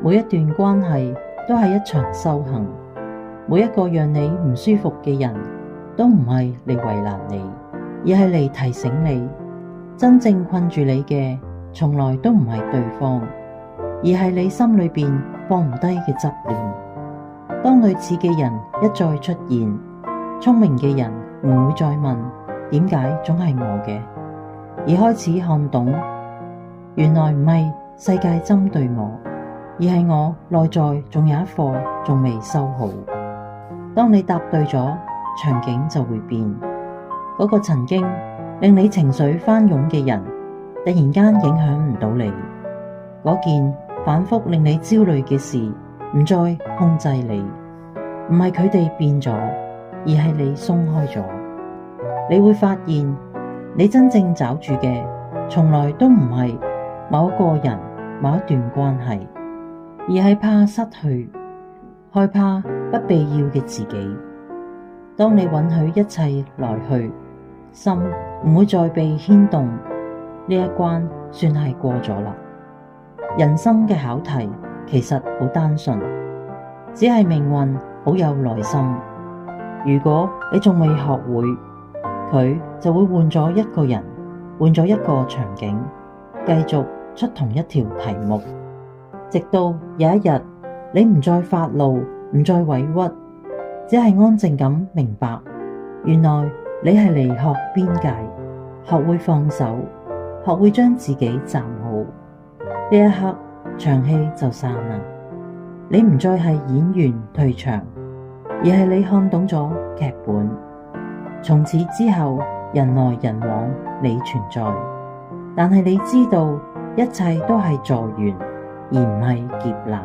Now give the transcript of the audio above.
每一段關係都係一場修行，每一個讓你唔舒服嘅人都唔係嚟為難你，而係嚟提醒你，真正困住你嘅從來都唔係對方，而係你心裏邊放唔低嘅執念。當類似嘅人一再出現，聰明嘅人唔會再問點解總係我嘅，而開始看懂，原來唔係世界針對我，而係我內在仲有一課仲未修好。當你答對咗，場景就會變。嗰個曾經令你情緒翻湧嘅人，突然間影響唔到你。嗰件反覆令你焦慮嘅事，唔再控制你。唔係佢哋變咗，而係你鬆開咗。你會發現，你真正抓住嘅，從來都唔係某一個人、某一段關係，而係怕失去，害怕不被要嘅自己。當你允許一切來去，心唔會再被牽動，呢一關算係過咗啦。人生嘅考題其實好單純，只係命運好有耐心。如果你仲未學會，佢就會換咗一個人，換咗一個場景，繼續出同一條題目，直到有一日你唔再發怒，唔再委屈，只係安靜咁明白，原來你係嚟學邊界，學會放手，學會將自己站好。呢一刻場戲就散啦，你唔再係演員退場，而係你看懂咗劇本。從此之後，人來人往，你存在，但係你知道一切都係助緣，而唔係劫難。